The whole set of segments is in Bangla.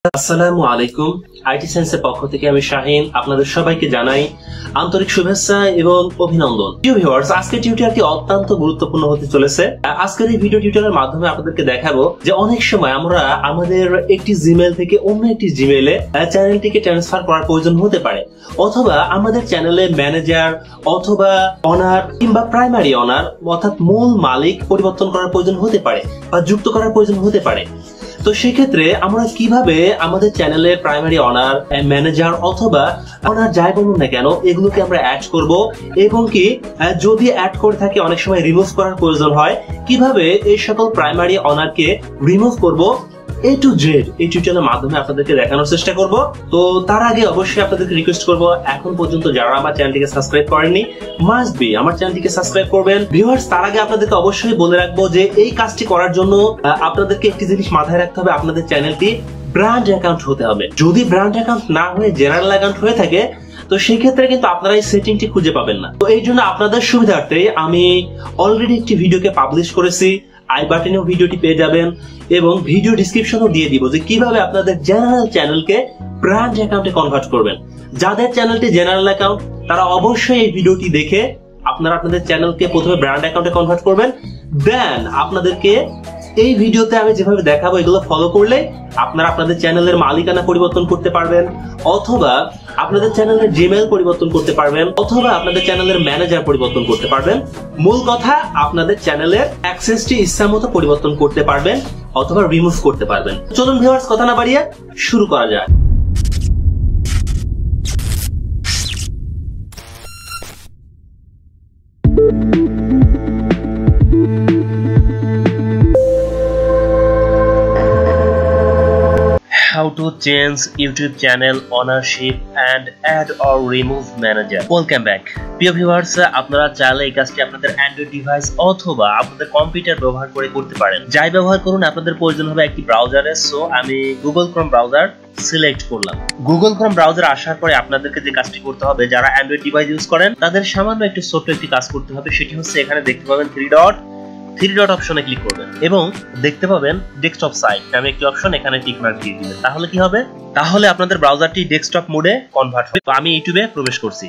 আসসালামু আলাইকুম। আইটি সায়েন্সের পক্ষ থেকে আমি শাহিন আপনাদের সবাইকে জানাই আন্তরিক শুভেচ্ছা এবং অভিনন্দন। প্রিয় ভিউয়ার্স, আজকের টিউটোরিয়ালটি অত্যন্ত গুরুত্বপূর্ণ হতে চলেছে। আজকের এই ভিডিও টিউটোরিয়ালের মাধ্যমে আপনাদেরকে দেখাবো যে অনেক সময় আমরা আমাদের একটি জিমেইল থেকে অন্য একটি জিমেইলে চ্যানেলটিকে ট্রান্সফার করার প্রয়োজন হতে পারে, অথবা আমাদের চ্যানেলে ম্যানেজার অথবা অনার কিংবা প্রাইমারি অনার অর্থাৎ মূল মালিক পরিবর্তন করার প্রয়োজন হতে পারে বা যুক্ত করার প্রয়োজন হতে পারে। তো সেক্ষেত্রে আমরা কিভাবে আমাদের চ্যানেলের প্রাইমারি অনার, ম্যানেজার অথবা অনার যাই বলুন না কেন এগুলোকে আমরা অ্যাড করব, এবং কি যদি অ্যাড করে থাকি অনেক সময় রিমুভ করার প্রয়োজন হয়, কিভাবে এই সকল প্রাইমারি অনারকে রিমুভ করব A to Z এই টিউটোরিয়ালের মাধ্যমে আপনাদেরকে দেখানোর চেষ্টা করব। তো তার আগে অবশ্যই আপনাদেরকে রিকোয়েস্ট করব, এখন পর্যন্ত যারা আমার চ্যানেলটিকে সাবস্ক্রাইব করেননি মাস্ট বি আমার চ্যানেলটিকে সাবস্ক্রাইব করবেন। ভিউয়ার্স, তার আগে আপনাদেরকে অবশ্যই বলে রাখবো যে এই কাজটি করার জন্য আপনাদেরকে একটি জিনিস মাথায় রাখতে হবে, আপনাদের চ্যানেলটি ব্র্যান্ড অ্যাকাউন্ট হতে হবে। যদি ব্র্যান্ড অ্যাকাউন্ট না হয়ে জেনারেল অ্যাকাউন্ট হয়ে থাকে তো সেই ক্ষেত্রে কিন্তু আপনারা এই সেটিংটি খুঁজে পাবেন না। তো এই জন্য আপনাদের সুবিধার্থে আমি অলরেডি একটি ভিডিওকে পাবলিশ করেছি, আই বাটনেও ভিডিওটি পেয়ে যাবেন এবং ভিডিও ডেসক্রিপশনও দিয়ে দিব যে কিভাবে আপনাদের জেনারেল চ্যানেলকে ব্র্যান্ড অ্যাকাউন্টে কনভার্ট করবেন। যাদের চ্যানেলটি জেনারেল অ্যাকাউন্ট তারা অবশ্যই এই ভিডিওটি দেখে আপনারা আপনাদের চ্যানেলকে প্রথমে ব্র্যান্ড অ্যাকাউন্টে কনভার্ট করবেন, দেন আপনাদেরকে এই ভিডিওতে আমি যেভাবে দেখাবো এগুলো ফলো করলে আপনারা আপনাদের চ্যানেলের মালিকানা পরিবর্তন করতে পারবেন, অথবা আপনাদের চ্যানেলের জিমেইল পরিবর্তন করতে পারবেন, অথবা আপনাদের চ্যানেলের ম্যানেজার পরিবর্তন করতে পারবেন। মূল কথা, আপনাদের চ্যানেলের অ্যাক্সেসটি ইচ্ছামতো পরিবর্তন করতে পারবেন অথবা রিমুভ করতে পারবেন। চলুন ভিউয়ার্স, কথা না বাড়িয়ে শুরু করা যাক। How to change YouTube channel ownership and add or remove manager. Welcome back. প্রিয় ভিউয়ার্স, আপনারা চাইলে এই কাজটি আপনাদের অ্যান্ড্রয়েড ডিভাইস অথবা আপনাদের কম্পিউটার ব্যবহার করে করতে পারেন। যাই ব্যবহার করুন আপনাদের প্রয়োজন হবে একটি ব্রাউজারে। সো আমি গুগল ক্রোম ব্রাউজার সিলেক্ট করলাম। গুগল ক্রোম ব্রাউজার আসার পরে আপনাদেরকে যে কাজটি করতে হবে, যারা অ্যান্ড্রয়েড ডিভাইস ইউজ করেন তাদের সামান্য একটু ছোট্ট একটি কাজ করতে হবে। সেটি হচ্ছে এখানে দেখতে পাবেন থ্রি ডট অপশনে ক্লিক করবেন এবং দেখতে পাবেন ডেস্কটপ সাইট নামে একটি অপশন, এখানে টিক মার্ক দিয়ে দিবেন। তাহলে কি হবে? তাহলে আপনাদের ব্রাউজারটি ডেস্কটপ মোডে কনভার্ট হবে। তো আমি ইউটিউবে প্রবেশ করছি।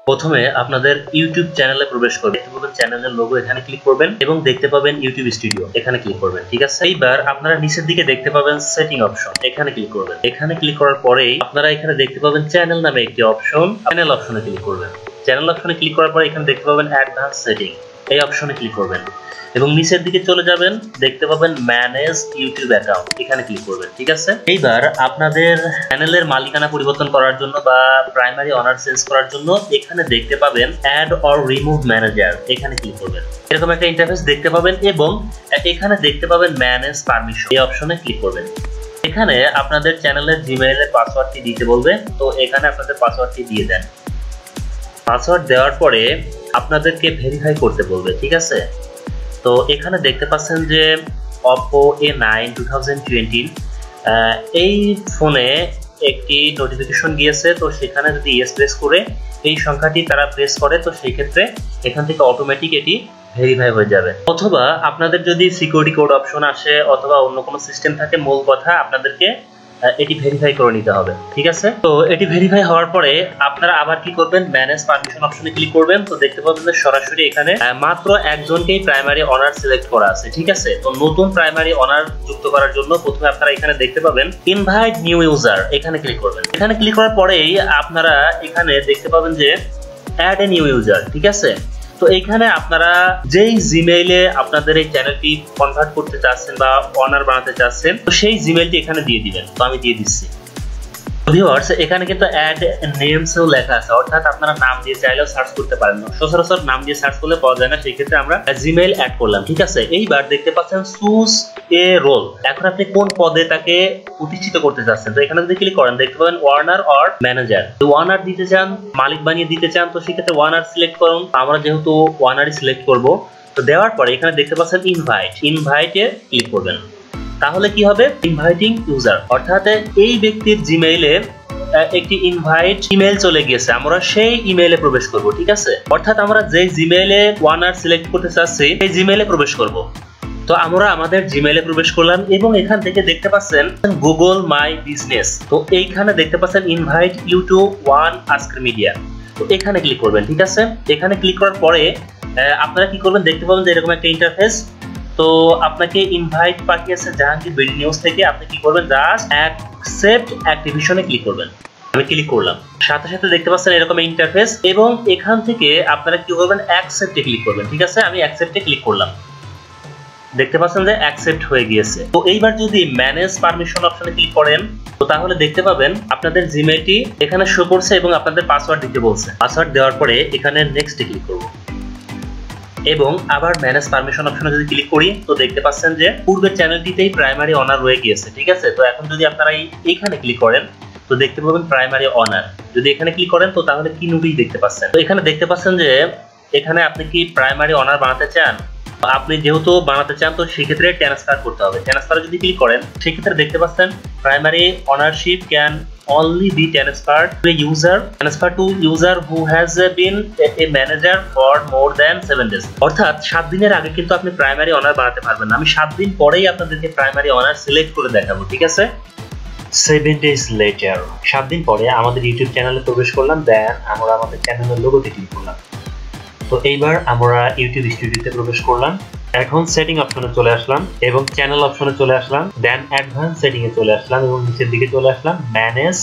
প্রথমে আপনাদের ইউটিউব চ্যানেলে প্রবেশ করবেন, দেখতে পাবেন চ্যানেলের লোগো, এখানে ক্লিক করবেন এবং দেখতে পাবেন ইউটিউব স্টুডিও, এখানে ক্লিক করবেন। ঠিক আছে, এইবার আপনারা নিচের দিকে দেখতে পাবেন সেটিং অপশন, এখানে ক্লিক করবেন। এখানে ক্লিক করার পরেই আপনারা এখানে দেখতে পাবেন চ্যানেল নামে একটি অপশন, চ্যানেল অপশনে ক্লিক করবেন। চ্যানেল অপশনে ক্লিক করার পরে এখানে দেখতে পাবেন অ্যাডভান্স সেটিং, এই অপশনে ক্লিক করবেন এবং নিচের দিকে চলে যাবেন, দেখতে পাবেন ম্যানেজ ইউটিউব অ্যাকাউন্ট, এখানে ক্লিক করবেন। ঠিক আছে, এইবার আপনাদের চ্যানেলের মালিকানা পরিবর্তন করার জন্য বা প্রাইমারি অনার চেঞ্জ করার জন্য এখানে দেখতে পাবেন অ্যাড অর রিমুভ ম্যানেজার, এখানে ক্লিক করবেন। এরকম একটা ইন্টারফেস দেখতে পাবেন এবং এখানে দেখতে পাবেন ম্যানেজ পারমিশন, এই অপশনে ক্লিক করবেন। এখানে আপনাদের চ্যানেলের জিমেইলের পাসওয়ার্ডটি দিতে বলবে, তো এখানে আপনাদের পাসওয়ার্ডটি দিয়ে দেন। পাসওয়ার্ড দেওয়ার পরে আপনাদেরকে ভেরিফাই করতে বলবে। ঠিক আছে, তো এখানে দেখতে পাচ্ছেন যে Oppo A9 2020 এই ফোনে একটি নোটিফিকেশন গিয়েছে। তো সেখানে যদি ইয়েস প্রেস করে এই সংখ্যাটি তারা প্রেস করে, তো সেই ক্ষেত্রে এখান থেকে অটোমেটিক এটি ভেরিফাই হয়ে যাবে। অথবা আপনাদের যদি সিকিউরিটি কোড অপশন আসে অথবা অন্য কোনো সিস্টেম থাকে, মূল কথা আপনাদেরকে এটি ভেরিফাই করে নিতে হবে। ঠিক আছে, তো এটি ভেরিফাই হওয়ার পরে আপনারা আবার কি করবেন, ম্যানেজ পারমিশন অপশনে ক্লিক করবেন। তো দেখতে পাবেন যে সরাসরি এখানে মাত্র একজনকেই প্রাইমারি অনার সিলেক্ট করা আছে। ঠিক আছে, তো নতুন প্রাইমারি অনার যুক্ত করার জন্য প্রথমে আপনারা এখানে দেখতে পাবেন ইনভাইট নিউ ইউজার, এখানে ক্লিক করবেন। এখানে ক্লিক করার পরেই আপনারা এখানে দেখতে পাবেন যে অ্যাড এ নিউ ইউজার। ঠিক আছে, তো এখানে আপনারা যেই জিমেইলে আপনাদের এই চ্যানেলটি কনভার্ট করতে চাচ্ছেন বা অনার বানাতে চাচ্ছেন, তো সেই জিমেইলটি এখানে দিয়ে দিবেন। তো আমি দিয়ে দিচ্ছি। ভিউয়ার্স, এখানে কিন্তু অ্যাড নেমসও লেখা আছে, অর্থাৎ আপনারা নাম দিয়ে চাইলেও সার্চ করতে পারেন না। সচরাচর নাম দিয়ে সার্চ করলে পাওয়া যায় না, সেই ক্ষেত্রে আমরা জিমেইল অ্যাড করলাম। ঠিক আছে, এইবার দেখতে পাচ্ছেন চুজ এ রোল, এখন আপনি কোন পদে তাকে প্রতিষ্ঠিত করতে চাচ্ছেন। তো এখানে যদি ক্লিক করেন দেখতে পাবেন ওয়ার্নার অর ম্যানেজার। তো ওয়ার্নার দিতে চান, মালিক বানিয়ে দিতে চান, তো সেক্ষেত্রে ওয়ার্নার সিলেক্ট করুন। আমরা যেহেতু ওয়ার্নারই সিলেক্ট করব, তো দেওয়ার পরে এখানে দেখতে পাচ্ছেন ইনভাইটে ক্লিক করবেন। তাহলে কি হবে, ইনভাইটিং ইউজার, অর্থাৎ এই ব্যক্তির জিমেইলে একটি ইনভাইট ইমেল চলে গিয়েছে, আমরা সেই ইমেইলে প্রবেশ করব। ঠিক আছে, অর্থাৎ আমরা যে জিমেইলে ওয়ার্নার সিলেক্ট করতে চাচ্ছি সেই জিমেইলে প্রবেশ করব। তো আমরা আমাদের জিমেইলে প্রবেশ করলাম এবং এখান থেকে দেখতে পাচ্ছেন গুগল মাই বিজনেস। তো এইখানে দেখতে পাচ্ছেন invite you to one ask media. তো এখানে ক্লিক করবেন, ঠিক আছে। এখানে ক্লিক করার পরে আপনারা কি করবেন, দেখতে পাবেন যে এরকম একটা ইন্টারফেস। তো আপনাকে ইনভাইট পাঠিয়েছে জাহাঙ্গীর বিডি নিউজ থেকে। আপনি কি করবেন, জাস্ট অ্যাকসেপ্ট অ্যাক্টিভেশনে ক্লিক করবেন। আমি ক্লিক করলাম, সাথে সাথে দেখতে পাচ্ছেন এরকম ইন্টারফেস এবং এখান থেকে আপনারা কি করবেন, অ্যাকসেপ্টে ক্লিক করবেন, ঠিক আছে। আমি অ্যাকসেপ্টে ক্লিক করলাম, দেখতে পাচ্ছেন যে অ্যাকসেপ্ট হয়ে গিয়েছে। তো এইবার যদি ম্যানেজ পারমিশন অপশনে ক্লিক করেন তো তাহলে দেখতে পাবেন আপনাদের জিমেইলটি এখানে শো করছে এবং আপনাদের পাসওয়ার্ড দিতে বলছে। পাসওয়ার্ড দেওয়ার পরে এখানে নেক্সটে ক্লিক করব এবং আবার ম্যানেজ পারমিশন অপশনে যদি ক্লিক করি তো দেখতে পাচ্ছেন যে পূর্বের চ্যানেলটিতেই প্রাইমারি অনার রয়ে গিয়েছে, ঠিক আছে। তো এখন যদি আপনারা এইখানে ক্লিক করেন তো দেখতে পাবেন প্রাইমারি অনার। যদি এখানে ক্লিক করেন তো তাহলে কি নোটিশ দেখতে পাচ্ছেন। তো এখানে দেখতে পাচ্ছেন যে এখানে আপনি কি প্রাইমারি অনার বানাতে চান। আপনি যেহেতু বানাতে চান তো সেক্ষেত্রে ট্রান্সফার করতে হবে। ট্রান্সফারে যদি ক্লিক করেন সেক্ষেত্রে দেখতে পাচ্ছেন primary ownership can only be transferred to a user, transfer to user who has been a manager for more than 7 days। অর্থাৎ 7 দিনের আগে কিন্তু আপনি প্রাইমারি অনার বানাতে পারবেন না। আমি 7 দিন পরেই আপনাদেরকে প্রাইমারি অনার সিলেক্ট করে দেখাবো, ঠিক আছে। 7 days later, 7 দিন পরে আমাদের ইউটিউব চ্যানেলে প্রবেশ করলাম, দেন আমরা আমাদের চ্যানেলের লোগোতে ক্লিক করলাম। তো এইবার আমরা ইউটিউব স্টুডিওতে প্রবেশ করলাম। এখন সেটিং অপশনে চলে আসলাম এবং চ্যানেল অপশনে চলে আসলাম, দেন অ্যাডভান্স সেটিং এ চলে আসলাম এবং নিচের দিকে চলে আসলাম ম্যানেজ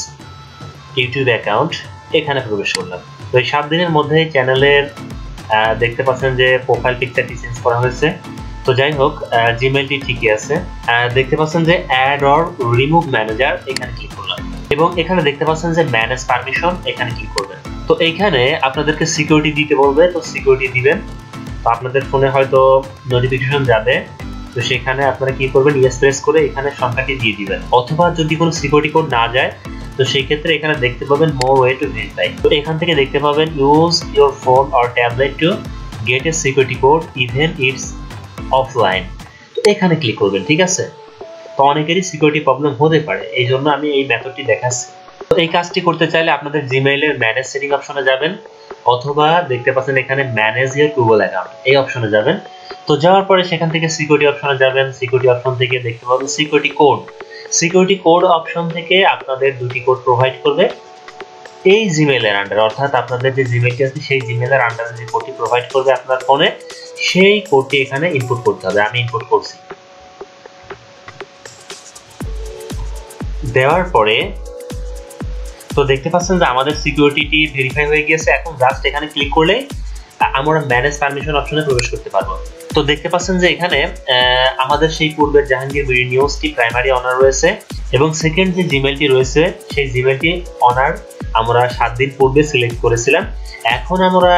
ইউটিউব অ্যাকাউন্ট, এখানে প্রবেশ করলাম। তো এই 7 দিনের মধ্যে চ্যানেলের দেখতে পাচ্ছেন যে প্রোফাইল পিকচারটি চেঞ্জ করা হয়েছে। তো যাই হোক, জিমেইলটি ঠিকই আছে। দেখতে পাচ্ছেন যে অ্যাড অর রিমুভ ম্যানেজার, এখানে ক্লিক করলাম এবং এখানে দেখতে পাচ্ছেন যে ম্যানেজ পারমিশন, এখানে ক্লিক করবেন। তো এইখানে আপনাদেরকে সিকিউরিটি দিতে বলবে, তো সিকিউরিটি দিবেন। তো আপনাদের ফোনে হয়তো নোটিফিকেশন যাবে, তো সেখানে আপনারা কি করবেন, ইয়েস প্রেস করে এখানে সংখ্যাটি দিয়ে দিবেন। অথবা যদি কোনো সিকিউরিটি কোড না যায় তো সেই ক্ষেত্রে এখানে দেখতে পাবেন মোর ওয়ে টু ভেরিফাই। তো এখান থেকে দেখতে পাবেন use your phone or tablet to get A security code even it's offline. তো এখানে ক্লিক করবেন, ঠিক আছে। তো অনেকেরই সিকিউরিটি প্রবলেম হতে পারে, এই জন্য আমি এই মেথডটি দেখাচ্ছি। তো এই কাজটি করতে চাইলে আপনাদের জিমেইলের ম্যানেজ সেটিং অপশনে যাবেন অথবা দেখতে পাচ্ছেন এখানে ম্যানেজ ইউর গুগল অ্যাকাউন্ট, এই অপশনে যাবেন। তো যাওয়ার পরে সেখান থেকে সিকিউরিটি অপশনে যাবেন। সিকিউরিটি অপশন থেকে দেখতে পাবেন security code. Security code option থেকে আপনাদের দুটি কোড প্রোভাইড করবে এই জিমেইলের আন্ডারে, অর্থাৎ আপনাদের যে জিমেইলটি আছে সেই জিমেইলের আন্ডারে যে কোডটি প্রোভাইড করবে আপনার ফোনে, সেই কোডটি এখানে ইনপুট করতে হবে। আমি ইনপুট করছি। দেওয়ার পরে তো দেখতে পাচ্ছেন যে আমাদের সিকিউরিটি ভেরিফাই হয়ে গিয়েছে। এখন জাস্ট এখানে ক্লিক করলে আমরা ম্যানেজ পারমিশন অপশনে প্রবেশ করতে পারবো। তো দেখতে পাচ্ছেন যে এখানে আমাদের সেই পূর্বের জাহাঙ্গীর বিডি নিউজটি প্রাইমারি অনার রয়েছে এবং সেকেন্ড যে জিমেইলটি রয়েছে সেই জিমেইলটি অনার আমরা 7 দিন পূর্বে সিলেক্ট করেছিলাম। এখন আমরা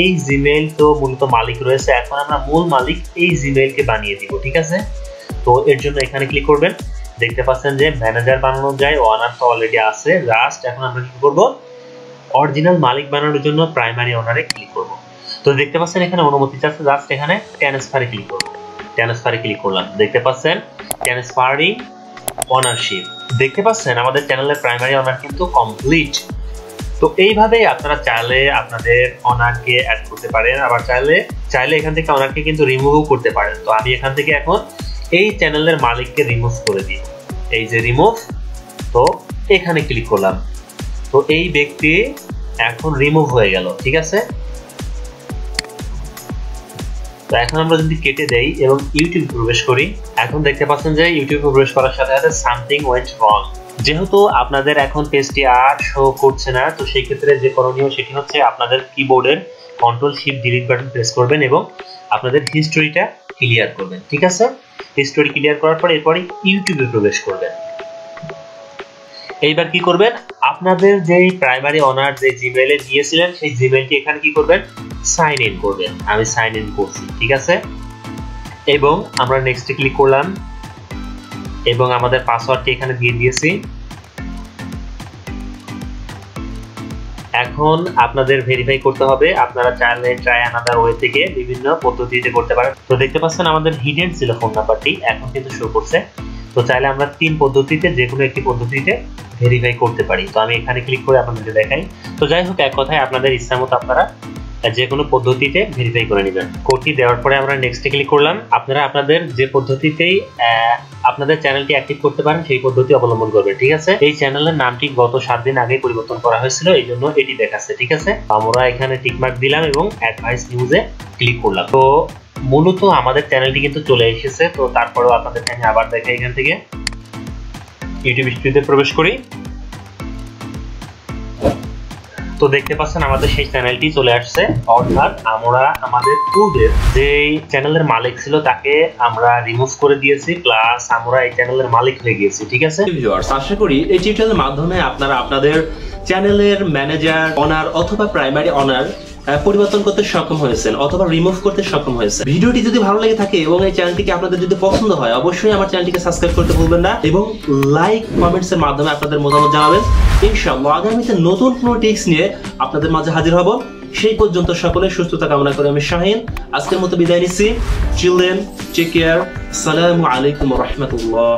এই জিমেইল তো মূলত মালিক রয়েছে, এখন আমরা মূল মালিক এই জিমেইলকে বানিয়ে দিব, ঠিক আছে। তো এর জন্য এখানে ক্লিক করবেন। দেখতে পাচ্ছেন যে ম্যানেজার বানানো যায়, ওনার তো অলরেডি আছে। জাস্ট এখন আমরা কি করব, অরিজিনাল মালিক বানানোর জন্য প্রাইমারি ওনারে ক্লিক করব। তো দেখতে পাচ্ছেন এখানে অনুমতি চাচ্ছে, জাস্ট এখানে ট্রান্সফারে ক্লিক করব। ট্রান্সফারে ক্লিক করলাম, দেখতে পাচ্ছেন ট্রান্সফারিং ওনারশিপ। দেখতে পাচ্ছেন আমাদের চ্যানেলের প্রাইমারি ওনার কিন্তু কমপ্লিট। তো এইভাবেই আপনারা চাইলে আপনাদের ওনারকে অ্যাড করতে পারেন, আবার চাইলে এখান থেকে ওনারকে কিন্তু রিমুভও করতে পারেন। তো আমি এখান থেকে এখন এই চ্যানেলের মালিককে রিমুভ করে দিই, এই যে রিমুভ। তো এখানে ক্লিক করলাম, তো এই ব্যক্তি এখন রিমুভ হয়ে গেল, ঠিক আছে। তো এখন আমরা যদি কেটে দেই এবং ইউটিউব প্রবেশ করি, এখন দেখতে পাচ্ছেন যে ইউটিউব প্রবেশ করার সাথে সাথে সামথিং ওয়েন্ট রং। যেহেতু আপনাদের এখন পেজটি আর শো করছে না, তো সেই ক্ষেত্রে যে করণীয় সেটি হচ্ছে আপনাদের কিবোর্ডের control shift delete button press করবেন এবং আপনাদের হিস্টোরিটা ক্লিয়ার করবেন, ঠিক আছে। হিস্টোরি ক্লিয়ার করার পর এরপরে ইউটিউবে প্রবেশ করবেন। এইবার কি করবেন, আপনাদের যে প্রাইমারি অনার যে জিমেইলে দিয়েছিলেন সেই জিমেইলটি এখানে কি করবেন, সাইন ইন করবেন। আমি সাইন ইন করছি, ঠিক আছে। এবং আমরা নেক্সটে ক্লিক করলাম এবং আমাদের পাসওয়ার্ডটি এখানে দিয়ে দিয়েছি। এখন আপনাদের ভেরিফাই করতে হবে। আপনারা চাইলে ট্রাই আনাদার ওয়ে থেকে বিভিন্ন পদ্ধতিতে করতে পারেন। তো দেখতে পাচ্ছেন আমাদের হিডেন ছিল ফোন নাম্বারটি, এখন কিন্তু শো করছে। তো চাইলে আমরা 3 পদ্ধতিতে যে কোনো একটি পদ্ধতিতে ভেরিফাই করতে পারি। তো আমি এখানে ক্লিক করে আপনাদের দেখাই। তো যাই হোক, এক কথায় আপনাদের ইচ্ছা মতো আপনারা যে কোনো পদ্ধতিতে ভেরিফাই করে নেবেন। কোডটি দেওয়ার পরে আমরা নেক্সটে ক্লিক করলাম। আপনারা আপনাদের যে পদ্ধতিতেই আপনাদের চ্যানেলটি অ্যাক্টিভ করতে পারেন সেই পদ্ধতি অবলম্বন করবেন, ঠিক আছে। এই চ্যানেলের নামটি গত 7 দিন আগে পরিবর্তন করা হয়েছিল, এই জন্য এটি দেখাচ্ছে, ঠিক আছে। আমরা এখানে টিকমার্ক দিলাম এবং অ্যাডভাইস নিউজে ক্লিক করলাম। তো মূলত আমাদের চ্যানেলটি কিন্তু চলে এসেছে। তো তারপরেও আপনাদেরকে আমি আবার দেখাই, এখান থেকে ইউটিউব স্টুডিওতে প্রবেশ করি। তো দেখতে পাচ্ছেন আমাদের সেই চ্যানেলটি চলে আসছে, অর্থাৎ আমরা আমাদের পূর্বের যে চ্যানেলের মালিক ছিল তাকে আমরা রিমুভ করে দিয়েছি, প্লাস আমরা এই চ্যানেলের মালিক হয়ে গিয়েছি, ঠিক আছে। ভিউয়ার্স, আশা করি এই টিউটোরিয়ালের মাধ্যমে আপনারা আপনাদের চ্যানেলের ম্যানেজার, অনার অথবা প্রাইমারি অনার পরিবর্তন করতে সক্ষম হয়েছেন অথবা রিমুভ করতে সক্ষম হয়েছে। ভিডিওটি যদি ভালো লেগে থাকে এবং এই চ্যানেলটিকে আপনাদের যদি পছন্দ হয়, অবশ্যই আমার চ্যানেলটিকে সাবস্ক্রাইব করতে ভুলবেন না এবং লাইক কমেন্টস এর মাধ্যমে আপনাদের মতামত জানাবেন। ইনশাআল্লাহ আগামীতে নতুন কোনো টিপস নিয়ে আপনাদের মাঝে হাজির হব। সেই পর্যন্ত সকলের সুস্থতা কামনা করে আমি শাহিন আজকের মতো বিদায় নিচ্ছি। Children, take care. আসসালামু আলাইকুম ওয়া রাহমাতুল্লাহ।